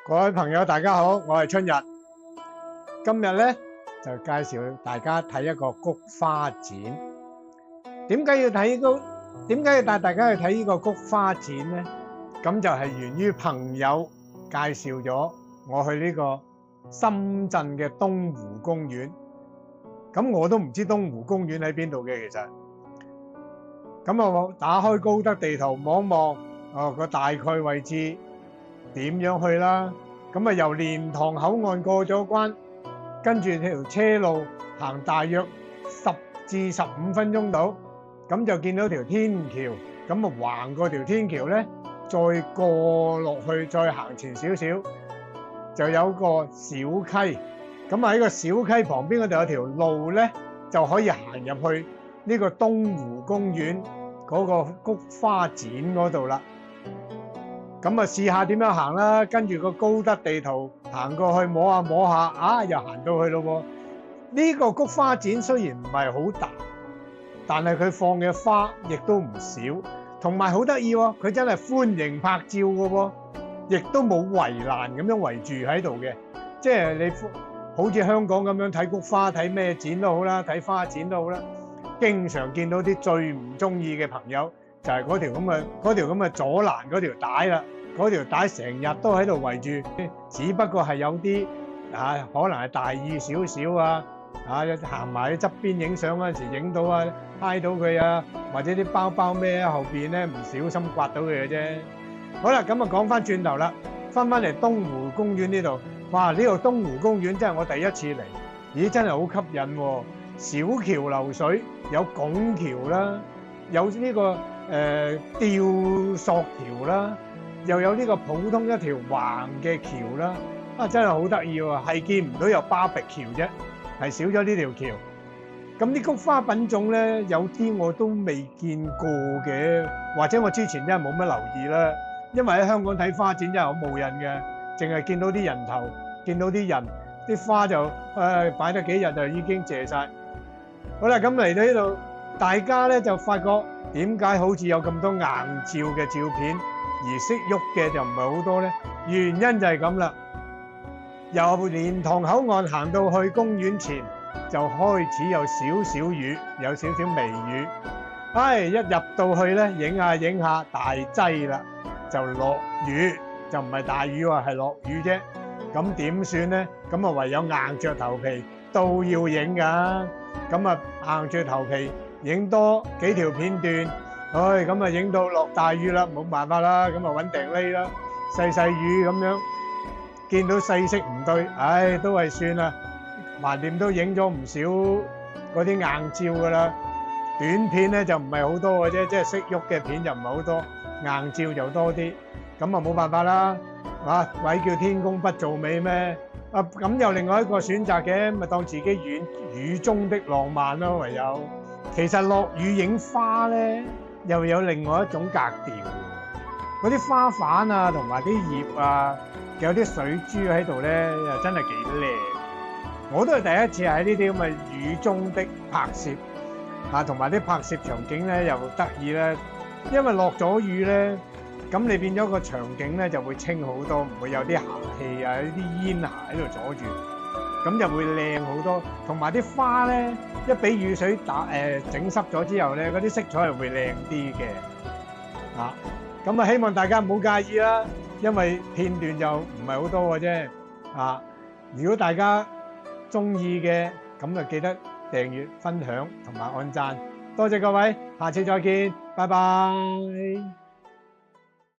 各位朋友，大家好，我係春日。今日咧就介紹大家睇一個菊花展。點解要帶大家去睇呢個菊花展呢？咁就係源於朋友介紹咗我去呢個深圳嘅東湖公園。咁我都唔知東湖公園喺邊度嘅，其實。咁我打開高德地圖望望，個大概位置點樣去啦？咁啊由蓮塘口岸過咗關，跟住條車路行大約10至15分鐘到，咁就見到條天橋。咁啊橫過條天橋咧，再過落去，再行前少少，就有個小溪。咁喺個小溪旁邊嗰度有條路咧，就可以行入去呢個東湖公園嗰個菊花展嗰度啦。咁啊試下點樣行啦，跟住個高德地圖行過去摸下摸下，又行到去咯喎。呢個菊花展雖然唔係好大，但係佢放嘅花亦都唔少，同埋好得意喎，佢真係歡迎拍照嘅喎，亦都冇圍欄咁樣圍住喺度嘅，即係你好似香港咁樣睇菊花睇咩展都好啦，睇花展都好啦，經常見到啲最唔中意嘅朋友就係嗰條咁嘅阻欄嗰條帶啦，嗰條帶成日都喺度圍住，只不過係有啲可能係大意少少行埋喺側邊影相嗰陣時影到揩到佢或者啲包包咩後邊咧唔小心刮到佢嘅啫。好啦，咁啊講翻轉頭啦，翻嚟東湖公園呢度，哇！呢個東湖公園真係我第一次嚟，咦真係好吸引喎！小橋流水，有拱橋啦，有呢個吊索橋啦，又有呢個普通一條橫嘅橋啦，真係好得意喎，係見唔到有巴比橋啫，係少咗呢條橋。咁啲菊花品種咧，有啲我都未見過嘅，或者我之前真係冇乜留意啦。因為喺香港睇花展真係好冇癮嘅，淨係見到啲人頭，見到啲人，啲花就擺得幾日就已經謝晒。好啦，咁嚟到呢度，大家咧就發覺點解好似有咁多硬照嘅照片，而識喐嘅就唔係好多咧？原因就係咁啦。由蓮塘口岸行到去公園前，就開始有少少雨，有少少微雨。一入到去咧，影下大劑啦，就落雨，就唔係大雨喎，係落雨啫。咁點算咧？咁啊唯有硬着頭皮都要影㗎。咁啊硬着頭皮影多幾條片段，咁啊影到落大雨啦，冇辦法啦，咁啊揾定匿啦，細雨咁樣，見到勢色唔對，都係算啦，橫掂都影咗唔少嗰啲硬照㗎啦。短片咧就唔係好多嘅啫，即係識喐嘅片就唔係好多，硬照就多啲，咁啊冇辦法啦，鬼叫天公不造美咩？咁有另外一個選擇嘅，咪當自己雨中的浪漫咯，唯有。其實落雨影花咧，又有另外一種格調。嗰啲花瓣同埋啲葉有啲水珠喺度咧，又真係幾靚。我都係第一次喺呢啲咁嘅雨中的拍攝。同埋啲拍攝場景咧又得意咧，因為落咗雨咧，咁你變咗個場景咧就會清好多，唔會有啲霞氣有啲煙霞喺度阻住，咁就會靚好多。同埋啲花咧，一俾雨水整濕咗之後咧，嗰啲色彩係會靚啲嘅。咁希望大家唔好介意啦，因為片段就唔係好多嘅啫。如果大家中意嘅，咁就記得訂閱、分享同埋按讚，多謝各位，下次再見，拜拜。